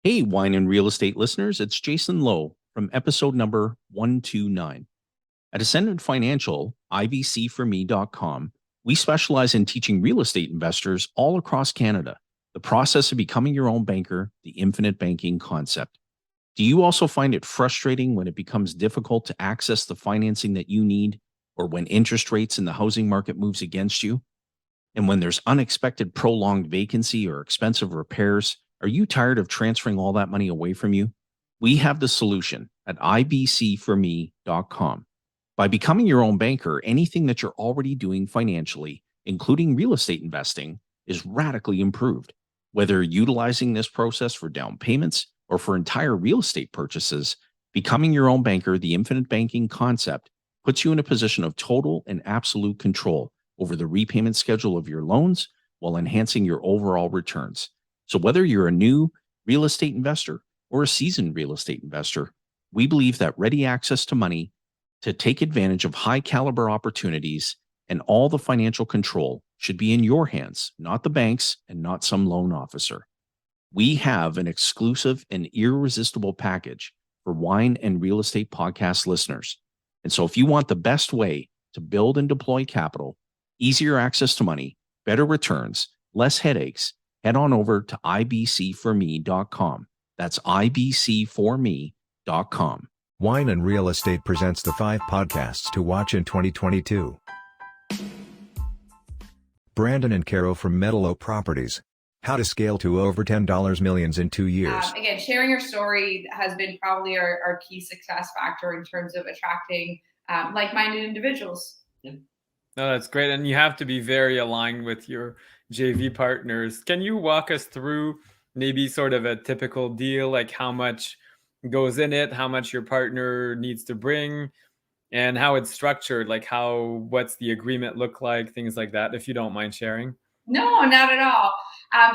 Hey, wine and real estate listeners, it's Jason Lowe from episode number 129. At Ascendant Financial, ibcforme.com, we specialize in teaching real estate investors all across Canada the process of becoming your own banker, the infinite banking concept. Do you also find it frustrating when it becomes difficult to access the financing that you need, or when interest rates in the housing market moves against you? And when there's unexpected prolonged vacancy or expensive repairs, are you tired of transferring all that money away from you? We have the solution at ibcforme.com. By becoming your own banker, anything that you're already doing financially, including real estate investing, is radically improved. Whether utilizing this process for down payments or for entire real estate purchases, becoming your own banker, the infinite banking concept, puts you in a position of total and absolute control over the repayment schedule of your loans while enhancing your overall returns. So, whether you're a new real estate investor or a seasoned real estate investor, we believe that ready access to money to take advantage of high caliber opportunities and all the financial control should be in your hands, not the bank's and not some loan officer. We have an exclusive and irresistible package for wine and real estate podcast listeners. And so, if you want the best way to build and deploy capital, easier access to money, better returns, less headaches, head on over to ibcforme.com. That's ibcforme.com. Wine and Real Estate presents the 5 podcasts to watch in 2022. Brandon and Caro from Medalo Properties. How to scale to over $10 millions in 2 years. Again, sharing your story has been probably our key success factor in terms of attracting like-minded individuals. Yeah. No, that's great. And you have to be very aligned with your JV partners. Can you walk us through maybe sort of a typical deal, like how much goes in it, how much your partner needs to bring, and how it's structured, like what's the agreement look like, things like that, if you don't mind sharing? No, not at all.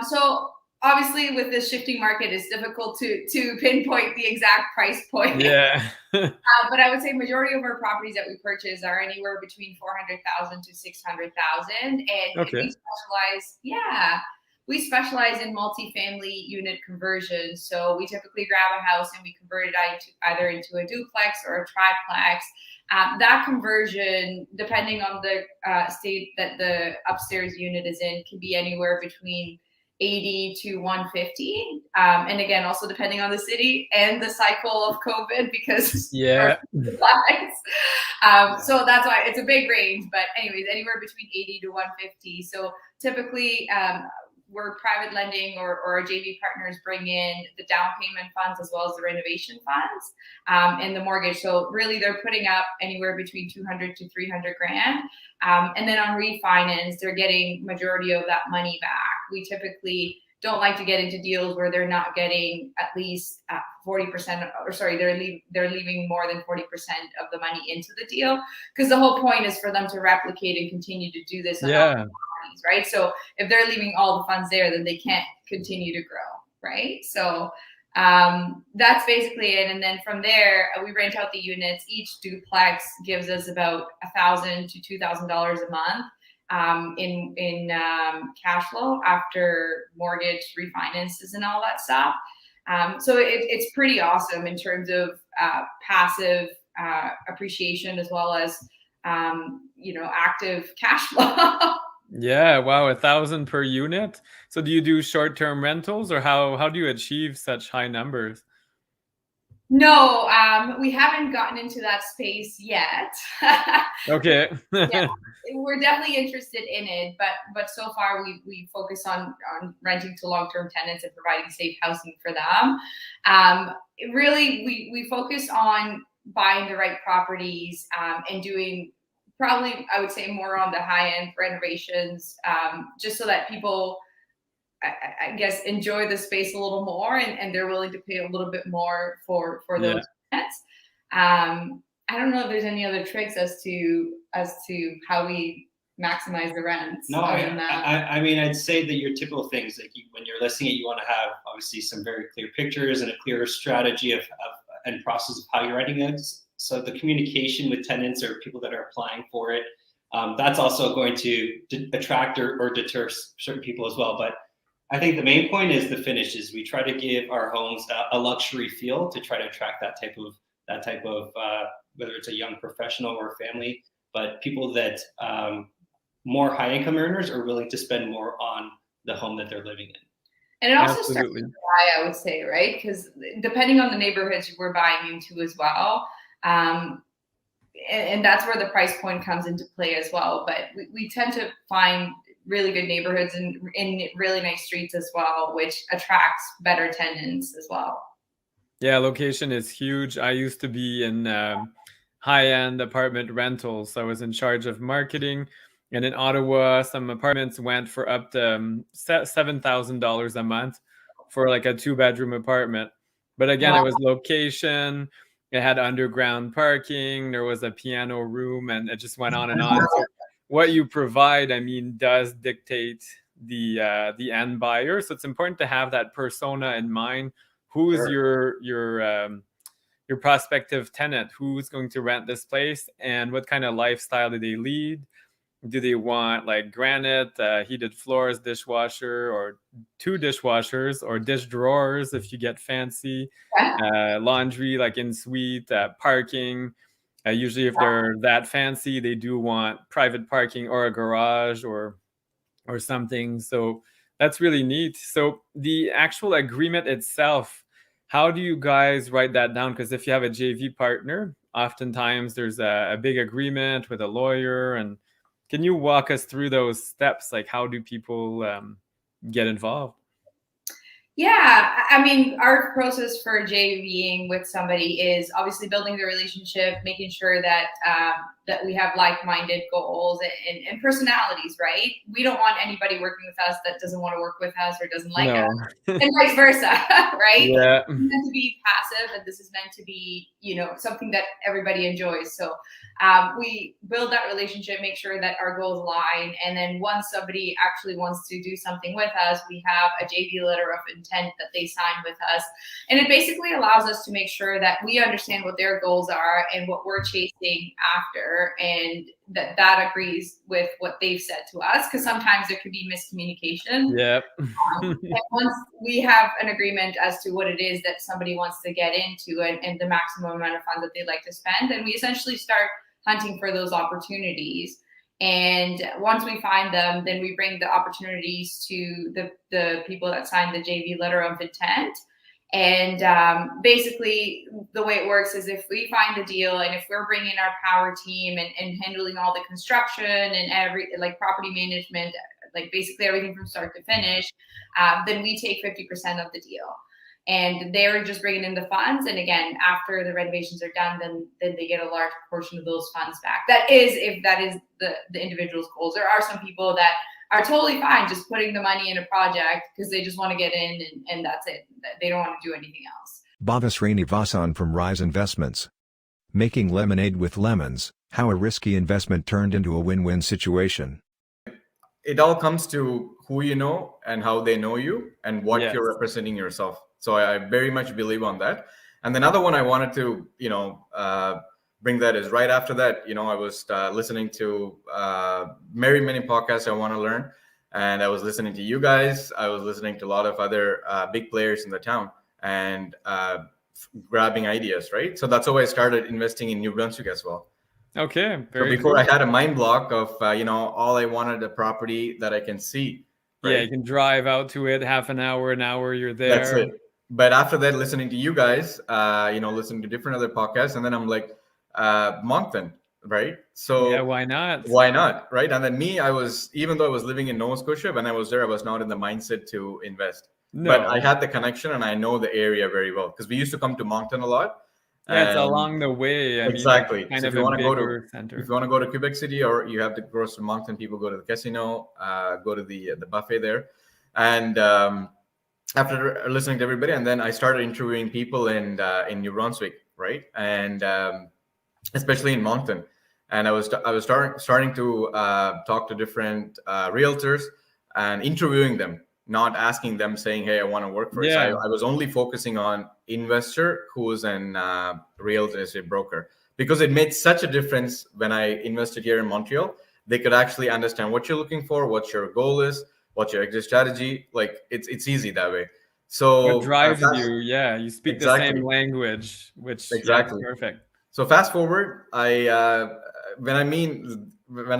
So obviously with this shifting market, it's difficult to pinpoint the exact price point. Yeah. But I would say majority of our properties that we purchase are anywhere between 400,000 to 600,000. And Okay. we specialize in multifamily unit conversions. So we typically grab a house and we convert it either into a duplex or a triplex. That conversion, depending on the state that the upstairs unit is in, can be anywhere between 80 to 150. And again, also depending on the city and the cycle of COVID, because yeah. So that's why it's a big range. But anyways, anywhere between 80 to 150. So typically, we're private lending or our JV partners bring in the down payment funds as well as the renovation funds and the mortgage. So really they're putting up anywhere between 200 to 300 grand. And then on refinance, they're getting majority of that money back. We typically don't like to get into deals where they're not getting at least 40%, or sorry, they're leaving more than 40% of the money into the deal, because the whole point is for them to replicate and continue to do this. Right. So if they're leaving all the funds there, then they can't continue to grow. Right. So that's basically it. And then from there, we rent out the units. Each duplex gives us about $1,000 to $2,000 a month in cash flow after mortgage refinances and all that stuff. So it's pretty awesome in terms of passive appreciation as well as active cash flow. Yeah, wow, 1,000 per unit. So do you do short-term rentals, or how do you achieve such high numbers? No, we haven't gotten into that space yet. Okay. Yeah, we're definitely interested in it, but so far we focus on renting to long-term tenants and providing safe housing for them. Really, we focus on buying the right properties and doing probably, I would say, more on the high-end renovations, just so that people, I guess, enjoy the space a little more and they're willing to pay a little bit more for those units. I don't know if there's any other tricks as to how we maximize the rents. No, I mean, I'd say that your typical things, like when you're listing it, you want to have obviously some very clear pictures and a clear strategy of and process of how you're writing it. So the communication with tenants or people that are applying for it, that's also going to attract or deter certain people as well. But I think the main point is the finishes. We try to give our homes a luxury feel to try to attract that type of whether it's a young professional or a family, but people that more high income earners are willing to spend more on the home that they're living in. And it also starts Absolutely. with why, I would say, right? Because depending on the neighborhoods we're buying into as well, and that's where the price point comes into play as well. But we tend to find really good neighborhoods and in really nice streets as well, which attracts better tenants as well. Yeah, location is huge. I used to be in high-end apartment rentals. So I was in charge of marketing. And in Ottawa, some apartments went for up to $7,000 a month for like a 2-bedroom apartment. But again, Wow. it was location. It had underground parking. There was a piano room, and it just went on and on. So what you provide, I mean, does dictate the end buyer. So it's important to have that persona in mind. Who is your prospective tenant? Who's going to rent this place, and what kind of lifestyle do they lead? Do they want like granite, heated floors, dishwasher, or 2 dishwashers, or dish drawers if you get fancy, laundry like in suite, parking. Usually if they're that fancy, they do want private parking or a garage or something. So that's really neat. So the actual agreement itself, how do you guys write that down? Because if you have a JV partner, oftentimes there's a big agreement with a lawyer. And can you walk us through those steps? Like, how do people get involved? Yeah, I mean, our process for JVing with somebody is obviously building the relationship, making sure that that we have like-minded goals and personalities, right? We don't want anybody working with us that doesn't want to work with us or doesn't like us, and vice versa, right? Yeah. It's meant to be passive, and this is meant to be, something that everybody enjoys. So we build that relationship, make sure that our goals align, and then once somebody actually wants to do something with us, we have a JV letter of intent that they sign with us, and it basically allows us to make sure that we understand what their goals are and what we're chasing after, and that agrees with what they've said to us, because sometimes there could be miscommunication. Yep. And once we have an agreement as to what it is that somebody wants to get into and the maximum amount of funds that they'd like to spend, then we essentially start hunting for those opportunities. And once we find them, then we bring the opportunities to the people that signed the JV letter of intent. And basically, the way it works is if we find the deal and if we're bringing our power team and handling all the construction and like property management, like basically everything from start to finish, then we take 50% of the deal. And they're just bringing in the funds. And again, after the renovations are done, then they get a large portion of those funds back. That is, if that is the individual's goals. There are some people that are totally fine just putting the money in a project because they just want to get in and that's it. They don't want to do anything else. Bava Srinivasan from Rise Investments. Making lemonade with lemons, how a risky investment turned into a win-win situation. It all comes to who you know and how they know you and what Yes. you're representing yourself. So I very much believe on that. And another one I wanted to, bring that is right after that, I was listening to many podcasts I want to learn. And I was listening to you guys. I was listening to a lot of other big players in the town and grabbing ideas, right? So that's how I started investing in New Brunswick as well. Okay. So before I had a mind block of, all I wanted a property that I can see. Right? Yeah, you can drive out to it an hour, you're there. That's it. But after that, listening to you guys, listening to different other podcasts, and then I'm like, Moncton, right? So yeah, why not? Why not, right? And then even though I was living in Nova Scotia, when I was there, I was not in the mindset to invest. No. But I had the connection and I know the area very well because we used to come to Moncton a lot. Yeah, it's along the way. Exactly. Kind so of if you want to go to center. if you want to go to Quebec City or you have to cross to Moncton, people go to the casino, go to the buffet there, and after listening to everybody, and then I started interviewing people in New Brunswick, right, and especially in Moncton, and I was starting to talk to different realtors and interviewing them, not asking them saying, hey, I want to work for you. Yeah. So I was only focusing on investor who's an real estate broker, because it made such a difference when I invested here in Montreal. They could actually understand what you're looking for, what your goal is, what's your exit strategy. Like it's easy that way. So What drives you? Yeah, you speak the Exactly. same language, which Exactly. yeah, perfect. So fast forward, when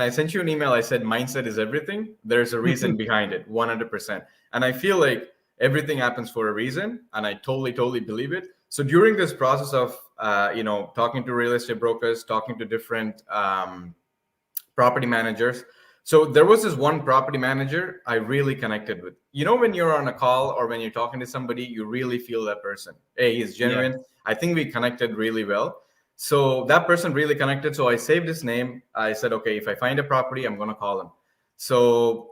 I sent you an email, I said mindset is everything. There's a reason behind it, 100%. And I feel like everything happens for a reason, and I totally believe it. So during this process of talking to real estate brokers, talking to different property managers, so there was this one property manager I really connected with. When you're on a call or when you're talking to somebody, you really feel that person. Hey, he's genuine. Yeah. I think we connected really well. So that person really connected. So I saved his name. I said, okay, if I find a property, I'm going to call him. So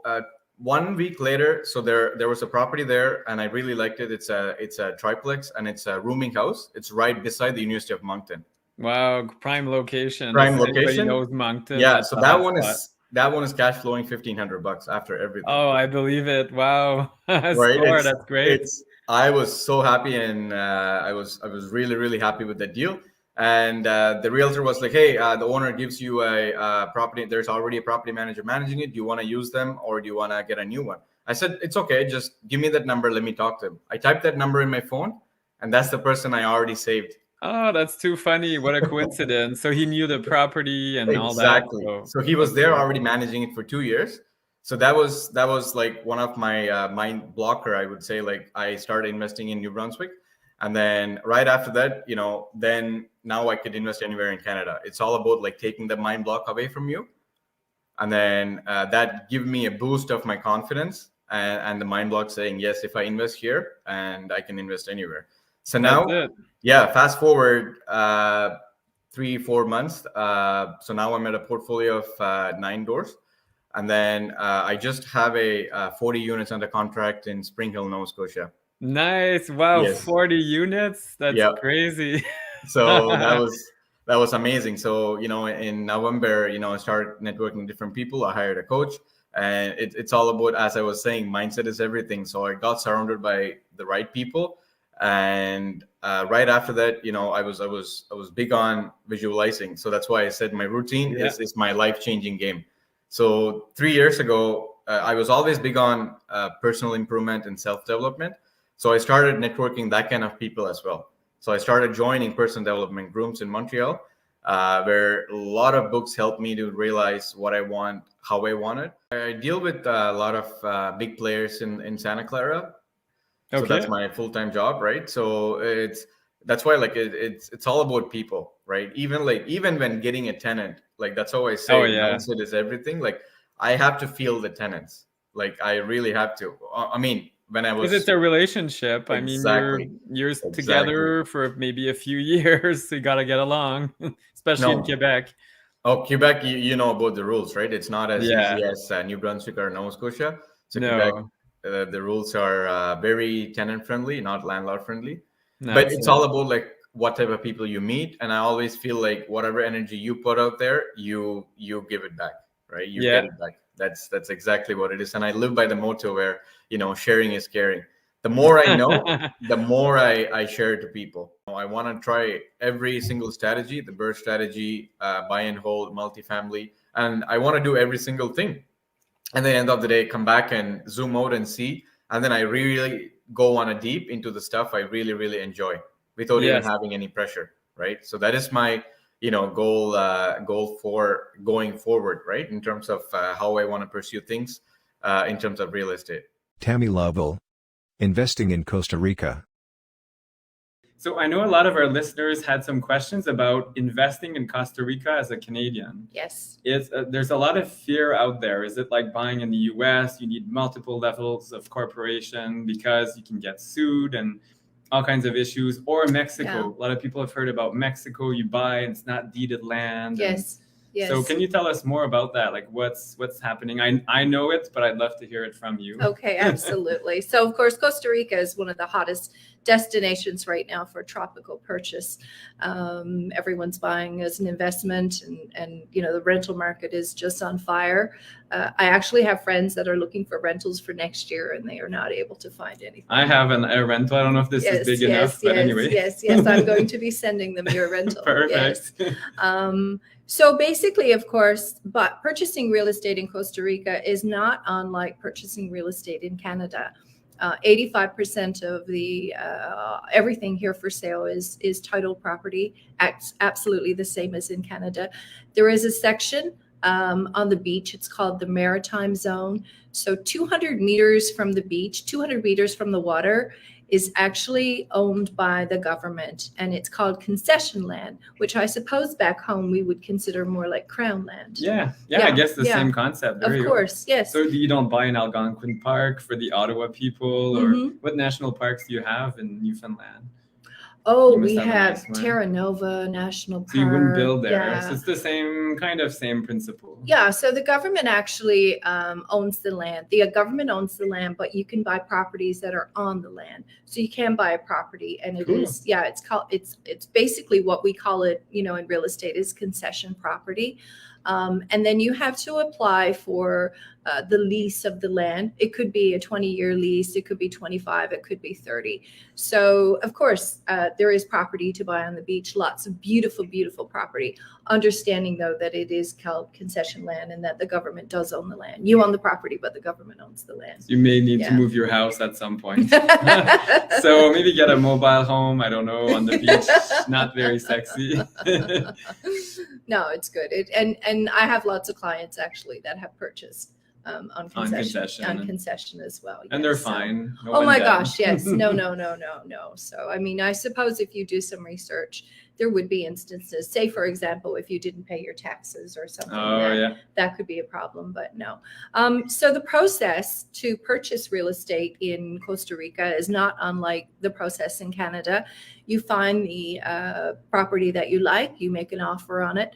1 week later, so there was a property there, and I really liked it. It's a triplex, and it's a rooming house. It's right beside the University of Moncton. Wow, prime location. Prime Everybody location. knows Moncton. Yeah, That's so a that hot one spot. is cash flowing $1,500 after everything. Oh, I believe it. Wow. Right? Score, that's great. I was so happy, and I was really happy with that deal. And the realtor was like, hey, the owner gives you a property. There's already a property manager managing it. Do you want to use them, or do you want to get a new one? I said, it's okay. Just give me that number. Let me talk to him. I typed that number in my phone, and that's the person I already saved. Oh, that's too funny. What a coincidence. So he knew the property and all that. Exactly. So he was there already managing it for 2 years. So that was like one of my mind blocker, I would say. Like, I started investing in New Brunswick. And then right after that, then now I could invest anywhere in Canada. It's all about like taking the mind block away from you. And then that gave me a boost of my confidence and the mind block saying, yes, if I invest here, and I can invest anywhere. So now, fast forward 3-4 months. So now I'm at a portfolio of 9 doors. And then I just have a 40 units under contract in Spring Hill, Nova Scotia. Nice. Wow. Yes. 40 units. That's crazy. So that was amazing. So, in November, I started networking with different people. I hired a coach, and it's all about, as I was saying, mindset is everything. So I got surrounded by the right people. And right after that, I was big on visualizing. So that's why I said my routine is my life-changing game. So 3 years ago, I was always big on personal improvement and self-development. So I started networking that kind of people as well. So I started joining personal development groups in Montreal, where a lot of books helped me to realize what I want, how I want it. I deal with a lot of big players in Santa Clara. Okay. So that's my full-time job, right? So that's why it's all about people, right? Even when getting a tenant, like that's how I say mindset is everything. Like, I have to feel the tenants. Like, I really have to. I mean, when I was, because it's a relationship. Exactly. I mean, you're together for maybe a few years, so you got to get along, especially in Quebec. Oh, Quebec, you know about the rules, right? It's not as easy as New Brunswick or Nova Scotia. So Quebec, the rules are very tenant friendly, not landlord friendly. But it's all about like what type of people you meet, and I always feel like whatever energy you put out there, you give it back, right? You get it back. That's exactly what it is. And I live by the motto where, sharing is caring. The more I know, the more I share to people. I want to try every single strategy, the BRRRR strategy, buy and hold, multifamily, and I want to do every single thing. And then at the end of the day, come back and zoom out and see. And then I really go on a deep into the stuff I really, really enjoy without even having any pressure, right? So that is my goal for going forward, right? In terms of how I want to pursue things in terms of real estate. Tammy Lovell, investing in Costa Rica. So I know a lot of our listeners had some questions about investing in Costa Rica as a Canadian. Yes. There's a lot of fear out there. Is it like buying in the US? You need multiple levels of corporation because you can get sued and all kinds of issues. Or Mexico. A lot of people have heard about Mexico. You buy and it's not deeded land. Yes. Yes. So can you tell us more about that? Like what's happening? I know it, but I'd love to hear it from you. Okay, absolutely. So of course, Costa Rica is one of the hottest destinations right now for tropical purchase. Everyone's buying as an investment, and the rental market is just on fire. I actually have friends that are looking for rentals for next year, and they are not able to find anything. I have a rental. I don't know if this is big enough, but anyway. Yes. I'm going to be sending them your rental. Perfect. Yes. So basically, of course, but purchasing real estate in Costa Rica is not unlike purchasing real estate in Canada. 85% of the everything here for sale is titled property, absolutely the same as in Canada. There is a section on the beach. It's called the Maritime Zone. So 200 meters from the beach, 200 meters from the water, is actually owned by the government, and it's called concession land, which I suppose back home we would consider more like crown land. Yeah, I guess the same concept. There of course, yes. So you don't buy an Algonquin Park for the Ottawa people, or what national parks do you have in Newfoundland? Oh, we have Terra Nova National Park. So you wouldn't build there. Yeah. So it's the same principle. Yeah. So the government actually owns the land. The government owns the land, but you can buy properties that are on the land. So you can buy a property, and it is, it's basically what we call it, in real estate, is concession property. And then you have to apply for the lease of the land. It could be a 20-year lease. It could be 25. It could be 30. So, of course, there is property to buy on the beach. Lots of beautiful, beautiful property. Understanding, though, that it is called concession land and that the government does own the land. You own the property, but the government owns the land. You may need to move your house at some point. So maybe get a mobile home, I don't know, on the beach. Not very sexy. No, it's good. And I have lots of clients actually that have purchased on concession as well. And they're fine. No, oh my gosh, yes. No. So I mean, I suppose if you do some research, there would be instances, say for example, if you didn't pay your taxes or something, that could be a problem, but no. So the process to purchase real estate in Costa Rica is not unlike the process in Canada. You find the property that you like, you make an offer on it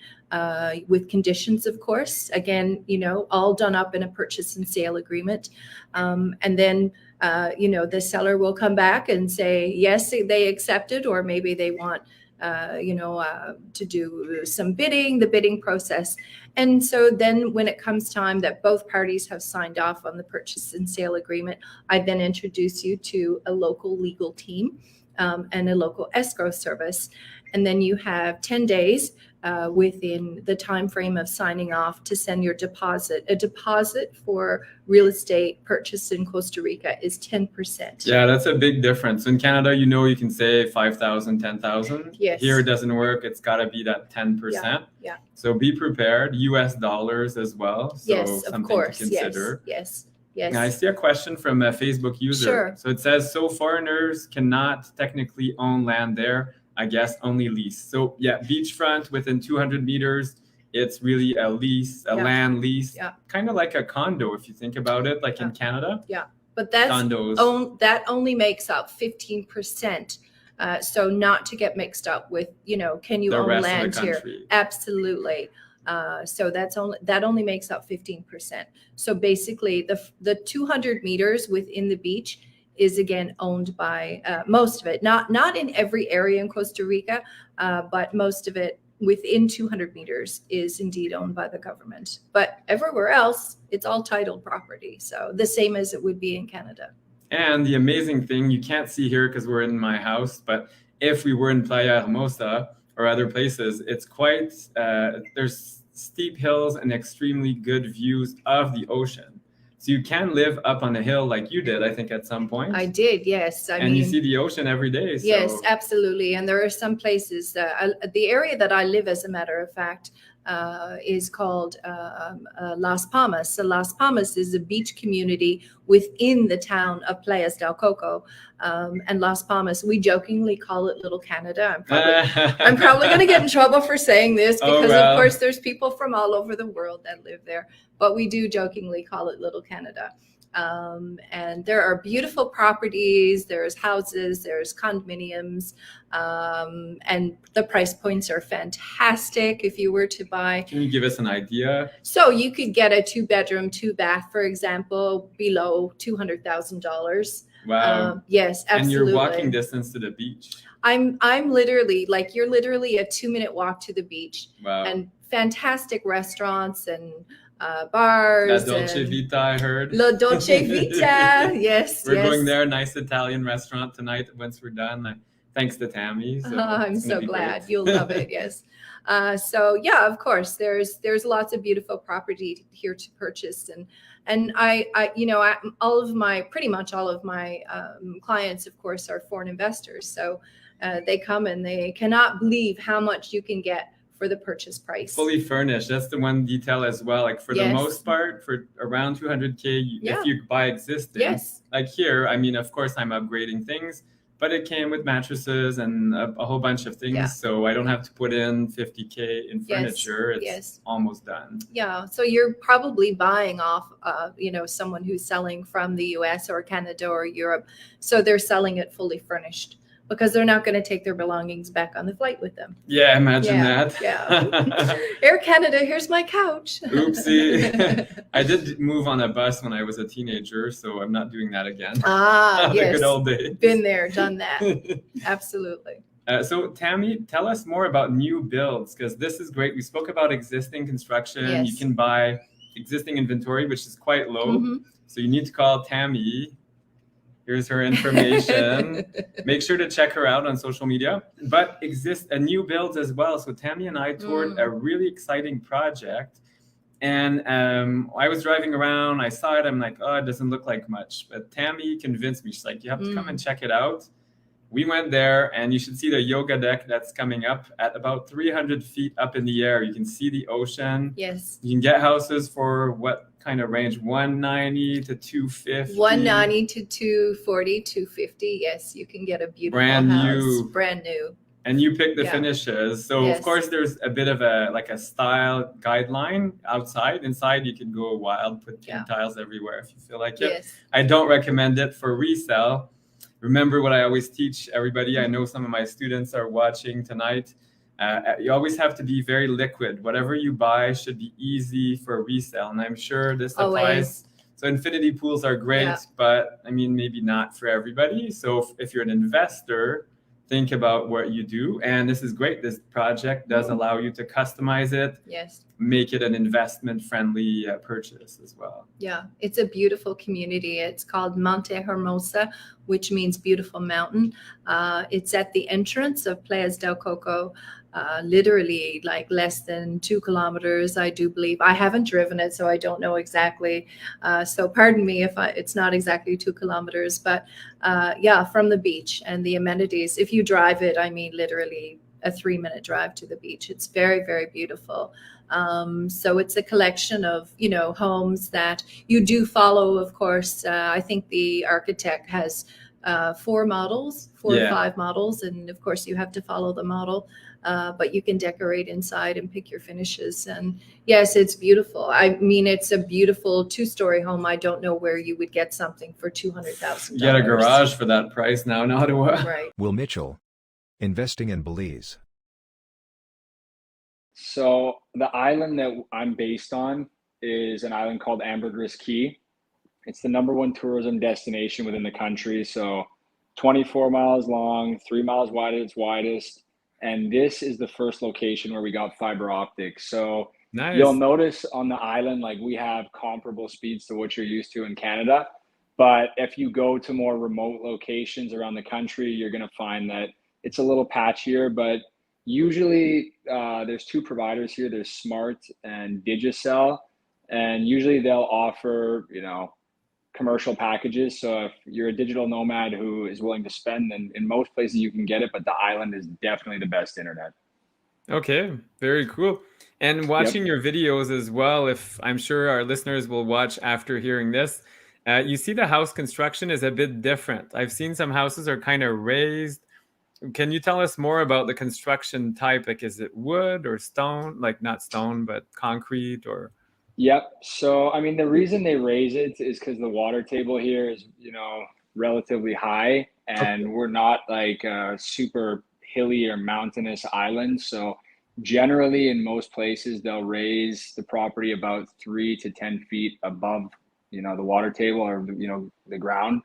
with conditions, of course. Again, all done up in a purchase and sale agreement. And then, the seller will come back and say, yes, they accept it, or maybe they want to do some bidding, the bidding process. And so then when it comes time that both parties have signed off on the purchase and sale agreement, I then introduce you to a local legal team and a local escrow service. And then you have 10 days within the time frame of signing off to send your deposit. A deposit for real estate purchase in Costa Rica is 10%. Yeah, that's a big difference. In Canada, you can say 5,000, 10,000. Yes. Here it doesn't work. It's got to be that 10%. Yeah. So be prepared. US dollars as well. So yes, of course. To consider. Yes. Now, I see a question from a Facebook user. Sure. So it says, so foreigners cannot technically own land there. I guess only lease. So beachfront within 200 meters, it's really a lease, land lease, kind of like a condo if you think about it, like in Canada. Yeah, but that only makes up 15%. So not to get mixed up with, can you own land here? Absolutely. So that only makes up 15%. So basically, the 200 meters within the beach is again owned by most of it, not in every area in Costa Rica, but most of it within 200 meters is indeed owned by the government. But everywhere else, it's all titled property. So the same as it would be in Canada. And the amazing thing, you can't see here because we're in my house, but if we were in Playa Hermosa or other places, it's quite, there's steep hills and extremely good views of the ocean. So you can live up on a hill like you did, I think, at some point. I did, yes. I mean, you see the ocean every day. So. Yes, absolutely. And there are some places, the area that I live, as a matter of fact, is called Las Palmas. So Las Palmas is a beach community within the town of Playas del Coco. And Las Palmas, we jokingly call it Little Canada. I'm probably going to get in trouble for saying this because, of course, there's people from all over the world that live there. But we do jokingly call it Little Canada. And there are beautiful properties, there's houses, there's condominiums, and the price points are fantastic if you were to buy. Can you give us an idea? So you could get a 2-bedroom, 2-bath, for example, below $200,000. Wow. Yes, absolutely. And you're walking distance to the beach. I'm literally, like, you're literally a 2-minute walk to the beach. Wow. And fantastic restaurants and bars. La Dolce Vita, I heard. La Dolce Vita, yes. We're going there, nice Italian restaurant tonight once we're done. Thanks to Tammy. So I'm so glad. You'll love it, yes. So yeah, of course, there's lots of beautiful property here to purchase, and I you know, pretty much all of my clients, of course, are foreign investors. So they come and they cannot believe how much you can get for the purchase price. Fully furnished. That's the one detail as well. Like for the most part, for around 200K, if you buy existing. Yes. Like here, I mean, of course, I'm upgrading things, but it came with mattresses and a whole bunch of things. Yeah. So I don't have to put in 50K in furniture. It's almost done. Yeah. So you're probably buying off, you know, someone who's selling from the US or Canada or Europe. So they're selling it fully furnished, because they're not going to take their belongings back on the flight with them. Yeah, imagine that. Yeah. Air Canada, here's my couch. Oopsie. I did move on a bus when I was a teenager, so I'm not doing that again. Ah, yes. The good old days. Been there, done that. Absolutely. So Tammy, tell us more about new builds, because this is great. We spoke about existing construction. Yes. You can buy existing inventory, which is quite low. So you need to call Tammy. Here's her information. Make sure to check her out on social media. But new builds as well. So Tammy and I toured a really exciting project. And I was driving around. I saw it. I'm like, oh, it doesn't look like much. But Tammy convinced me. She's like, you have to come and check it out. We went there, and you should see the yoga deck that's coming up at about 300 feet up in the air. You can see the ocean. Yes. You can get houses for what kind of range? 190 to 250. 190 to 240, 250. Yes, you can get a beautiful house. Brand new. And you pick the finishes. So of course there's a bit of a style guideline outside. Inside you can go wild, put pink tiles everywhere if you feel like it. Yes. I don't recommend it for resale. Remember what I always teach everybody. I know some of my students are watching tonight. You always have to be very liquid. Whatever you buy should be easy for resale. And I'm sure this applies. So infinity pools are great, but I mean, maybe not for everybody. So if you're an investor, think about what you do. And this is great. This project does allow you to customize it. Yes. Make it an investment-friendly purchase as well. Yeah, it's a beautiful community. It's called Monte Hermosa, which means beautiful mountain. It's at the entrance of Playas del Coco, literally like less than 2 kilometers, I do believe. I haven't driven it, so I don't know exactly. So pardon me if it's not exactly 2 kilometers, but yeah, from the beach and the amenities. If you drive it, I mean, literally a 3-minute drive to the beach. It's very, very beautiful. So it's a collection of, you know, homes that you do follow, of course. I think the architect has 4 models, 4 or 5 models. And of course you have to follow the model, but you can decorate inside and pick your finishes. And yes, it's beautiful. I mean, it's a beautiful 2-story home. I don't know where you would get something for $200,000. You get a garage for that price now, in Ottawa. Right. Will Mitchell, investing in Belize. So the island that I'm based on is an island called Ambergris Caye. It's the #1 tourism destination within the country. So 24 miles long, 3 miles wide at its widest. And this is the first location where we got fiber optics. So you'll notice on the island, like we have comparable speeds to what you're used to in Canada. But if you go to more remote locations around the country, you're going to find that it's a little patchier, but usually there's 2 providers here. There's Smart and Digicel, and usually they'll offer, you know, commercial packages. So if you're a digital nomad who is willing to spend, then in most places you can get it, but the island is definitely the best internet. Okay, very cool. And watching your videos as well, if I'm sure our listeners will watch after hearing this, you see the house construction is a bit different. I've seen some houses are kind of raised. Can you tell us more about the construction type? Like, is it wood or stone? Like not stone, but concrete or? Yep. So, I mean, the reason they raise it is because the water table here is, you know, relatively high, and we're not like a super hilly or mountainous island. So generally in most places, they'll raise the property about 3 to 10 feet above, you know, the water table or, you know, the ground.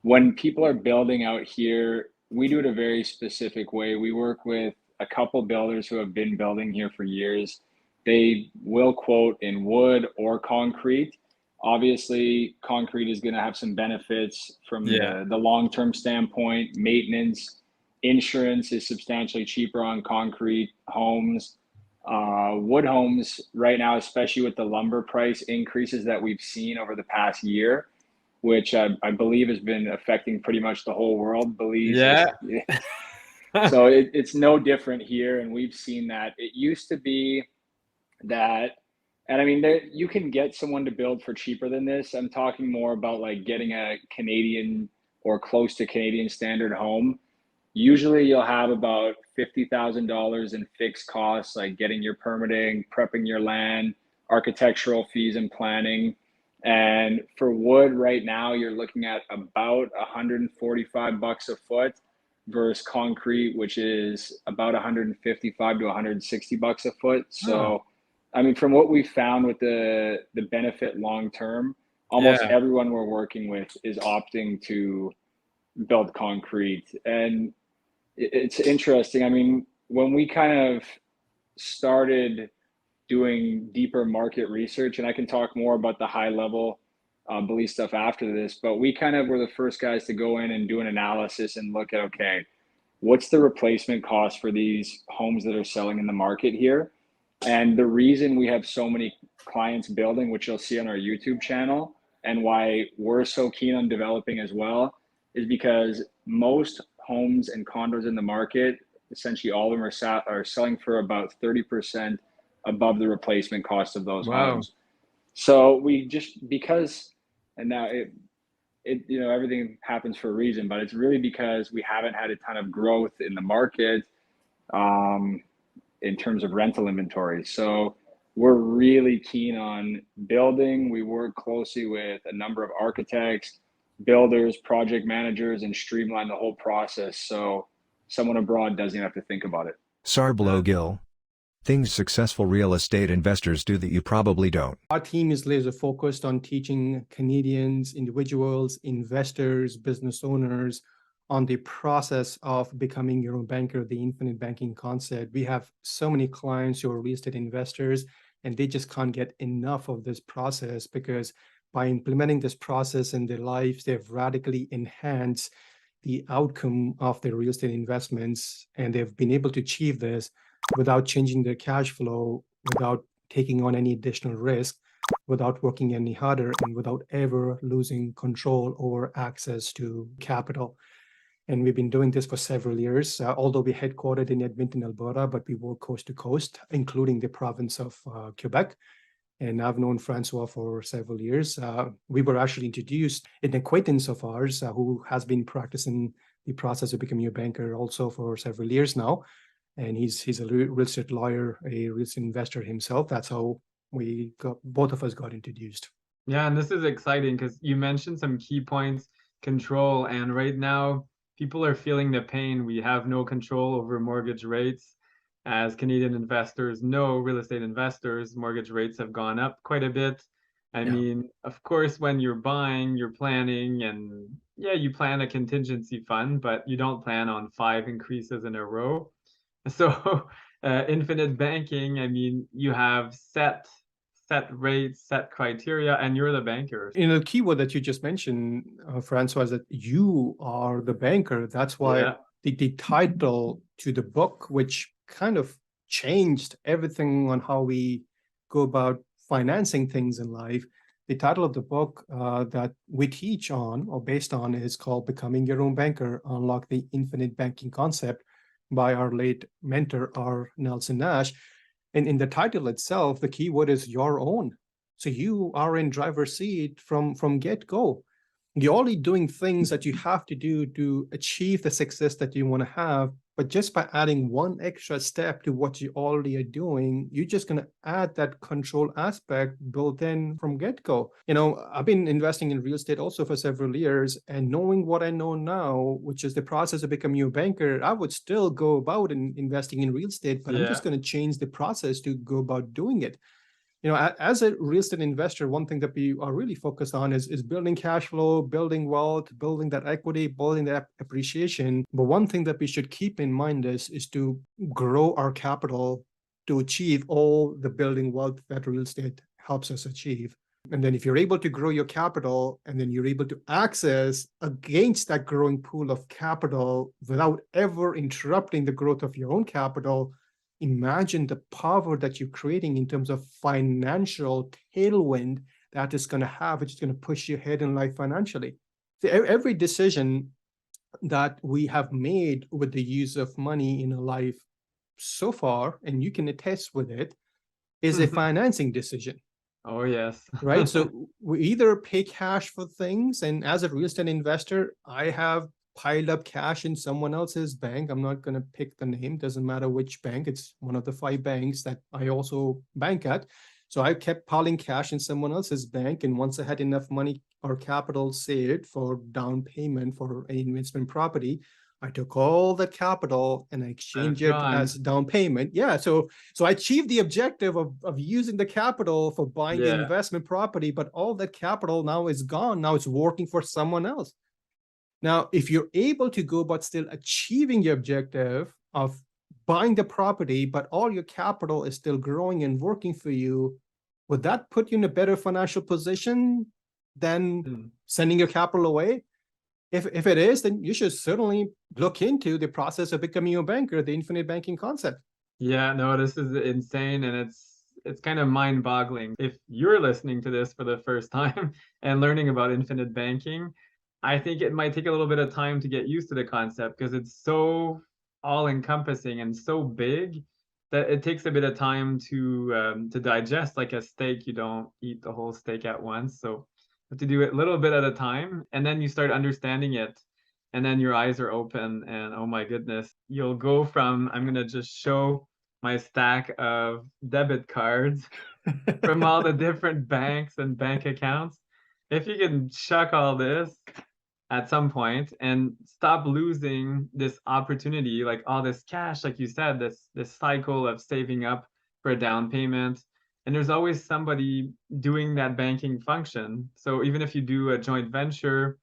when people are building out here, we do it a very specific way. We work with a couple builders who have been building here for years. They will quote in wood or concrete. Obviously, concrete is going to have some benefits from the long-term standpoint. Maintenance, insurance is substantially cheaper on concrete homes. Wood homes right now, especially with the lumber price increases that we've seen over the past year, which I believe has been affecting pretty much the whole world. So it's no different here, and we've seen that. It used to be that, and I mean, you can get someone to build for cheaper than this. I'm talking more about like getting a Canadian or close to Canadian standard home. Usually you'll have about $50,000 in fixed costs, like getting your permitting, prepping your land, architectural fees and planning. And for wood right now, you're looking at about $145 a foot versus concrete, which is about $155 to $160 a foot. So, I mean, from what we found with the benefit long term, almost everyone we're working with is opting to build concrete. And it's interesting. I mean, when we kind of started doing deeper market research, and I can talk more about the high level belief stuff after this, but we kind of were the first guys to go in and do an analysis and look at, okay, what's the replacement cost for these homes that are selling in the market here? And the reason we have so many clients building, which you'll see on our YouTube channel, and why we're so keen on developing as well, is because most homes and condos in the market, essentially all of them are selling for about 30% above the replacement cost of those homes. So we just, because, and now it you know, everything happens for a reason, but it's really because we haven't had a ton of growth in the market in terms of rental inventory. So we're really keen on building. We work closely with a number of architects, builders, project managers, and streamline the whole process so someone abroad doesn't have to think about it. Sarblo Gill. Things successful real estate investors do that you probably don't. Our team is laser focused on teaching Canadians, individuals, investors, business owners on the process of becoming your own banker, the infinite banking concept. We have so many clients who are real estate investors, and they just can't get enough of this process, because by implementing this process in their lives, they've radically enhanced the outcome of their real estate investments. And they've been able to achieve this without changing their cash flow, without taking on any additional risk, without working any harder, and without ever losing control over access to capital. And we've been doing this for several years, although we're headquartered in Edmonton, Alberta, but we work coast to coast, including the province of Quebec. And I've known Francois for several years. We were actually introduced an acquaintance of ours who has been practicing the process of becoming a banker also for several years now. And he's a real estate lawyer, a real estate investor himself. That's how both of us got introduced. Yeah, and this is exciting because you mentioned some key points, control, and right now people are feeling the pain. We have no control over mortgage rates. As Canadian investors know, real estate investors, mortgage rates have gone up quite a bit. I mean, of course, when you're buying, you're planning, and you plan a contingency fund, but you don't plan on 5 increases in a row. So infinite banking, I mean, you have set rates, set criteria, and you're the banker. You know, the keyword that you just mentioned, Francois, is that you are the banker. That's why the title to the book, which kind of changed everything on how we go about financing things in life. The title of the book that we teach on, or based on, is called Becoming Your Own Banker, Unlock the Infinite Banking Concept, by our late mentor, R. Nelson Nash. And in the title itself, the key word is your own. So you are in driver's seat from get-go. You're only doing things that you have to do to achieve the success that you want to have. But just by adding one extra step to what you already are doing, you're just going to add that control aspect built in from get-go. You know, I've been investing in real estate also for several years, and knowing what I know now, which is the process of becoming a banker, I would still go about investing in real estate, but I'm just going to change the process to go about doing it. As a real estate investor, one thing that we are really focused on is building cash flow, building wealth, building that equity, building that appreciation. But one thing that we should keep in mind is to grow our capital to achieve all the building wealth that real estate helps us achieve. And then if you're able to grow your capital and then you're able to access against that growing pool of capital without ever interrupting the growth of your own capital, imagine the power that you're creating in terms of financial tailwind that is going to have, which is going to push you ahead in life financially. So every decision that we have made with the use of money in a life so far, and you can attest with it, is a financing decision. Oh, yes. Right. So we either pay cash for things, and as a real estate investor, I have piled up cash in someone else's bank. I'm not going to pick the name. Doesn't matter which bank. It's one of the 5 banks that I also bank at. So I kept piling cash in someone else's bank. And once I had enough money or capital saved for down payment for an investment property, I took all that capital and I exchanged it as down payment. Yeah. So I achieved the objective of using the capital for buying the investment property, but all that capital now is gone. Now it's working for someone else. Now, if you're able to go about still achieving your objective of buying the property, but all your capital is still growing and working for you, would that put you in a better financial position than sending your capital away? If it is, then you should certainly look into the process of becoming a banker, the infinite banking concept. Yeah, no, this is insane. And it's kind of mind-boggling. If you're listening to this for the first time and learning about infinite banking, I think it might take a little bit of time to get used to the concept because it's so all-encompassing and so big that it takes a bit of time to digest. Like a steak, you don't eat the whole steak at once. So have to do it a little bit at a time, and then you start understanding it, and then your eyes are open, and oh my goodness, you'll go from I'm gonna just show my stack of debit cards from all the different banks and bank accounts. If you can chuck all this at some point and stop losing this opportunity, like all this cash, like you said, this cycle of saving up for a down payment. And there's always somebody doing that banking function. So even if you do a joint venture,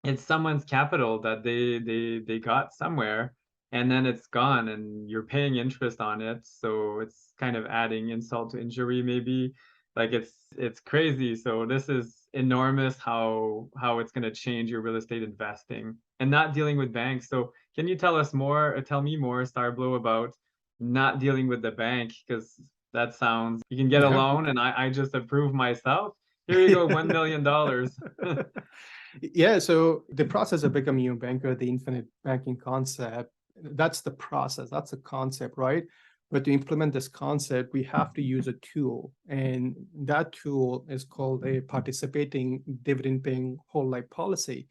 it's someone's capital that they got somewhere, and then it's gone and you're paying interest on it. So it's kind of adding insult to injury, maybe. Like it's crazy. So this is enormous how it's going to change your real estate investing and not dealing with banks. So can you tell me more, Starblow, about not dealing with the bank? Because that sounds, you can get a loan and I just approve myself. Here you go, $1 million. Yeah, so the process of becoming a banker, the infinite banking concept, that's the process, that's the concept, right? But to implement this concept, we have to use a tool, and that tool is called a participating dividend-paying whole life policy.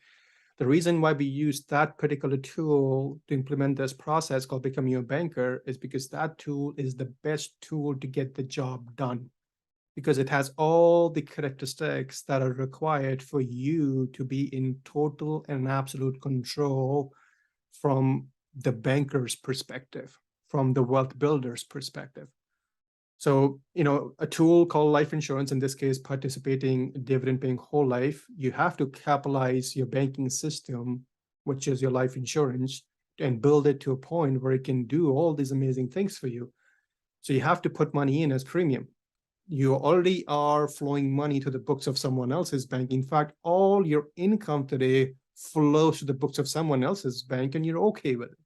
The reason why we use that particular tool to implement this process called becoming a banker is because that tool is the best tool to get the job done, because it has all the characteristics that are required for you to be in total and absolute control from the banker's perspective, from the wealth builder's perspective. So, a tool called life insurance, in this case, participating dividend paying whole life, you have to capitalize your banking system, which is your life insurance, and build it to a point where it can do all these amazing things for you. So you have to put money in as premium. You already are flowing money to the books of someone else's bank. In fact, all your income today flows to the books of someone else's bank, and you're okay with it.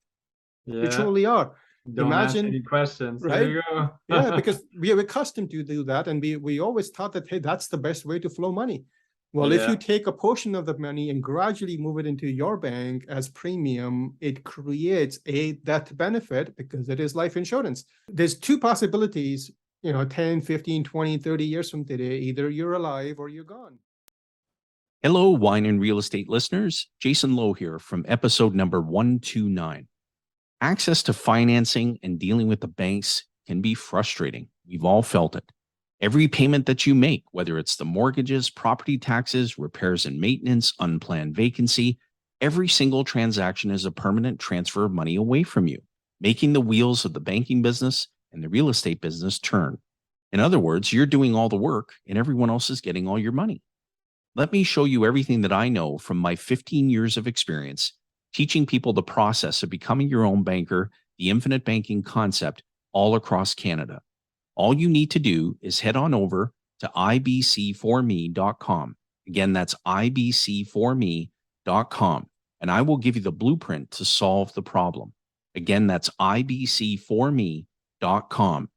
Yeah. You truly are. Don't ask any questions. Right? There you go. Yeah, because we are accustomed to do that, and we always thought that, hey, that's the best way to flow money. Well, if you take a portion of the money and gradually move it into your bank as premium, it creates a death benefit because it is life insurance. There's 2 possibilities, 10, 15, 20, 30 years from today. Either you're alive or you're gone. Hello, Wine and Real Estate listeners. Jason Lowe here from episode number 129. Access to financing and dealing with the banks can be frustrating. We've all felt it. Every payment that you make, whether it's the mortgages, property taxes, repairs and maintenance, unplanned vacancy, every single transaction is a permanent transfer of money away from you, making the wheels of the banking business and the real estate business turn. In other words, you're doing all the work and everyone else is getting all your money. Let me show you everything that I know from my 15 years of experience teaching people the process of becoming your own banker, the infinite banking concept all across Canada. All you need to do is head on over to ibc4me.com. Again, that's ibc4me.com, and I will give you the blueprint to solve the problem. Again, that's ibc4me.com.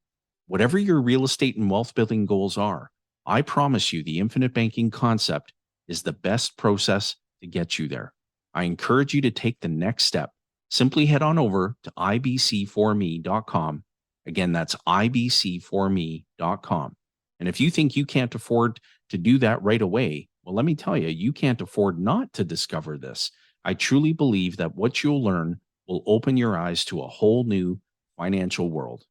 Whatever your real estate and wealth building goals are, I promise you the infinite banking concept is the best process to get you there. I encourage you to take the next step. Simply head on over to ibc4me.com. Again, that's ibc4me.com. And if you think you can't afford to do that right away, well, let me tell you, you can't afford not to discover this. I truly believe that what you'll learn will open your eyes to a whole new financial world.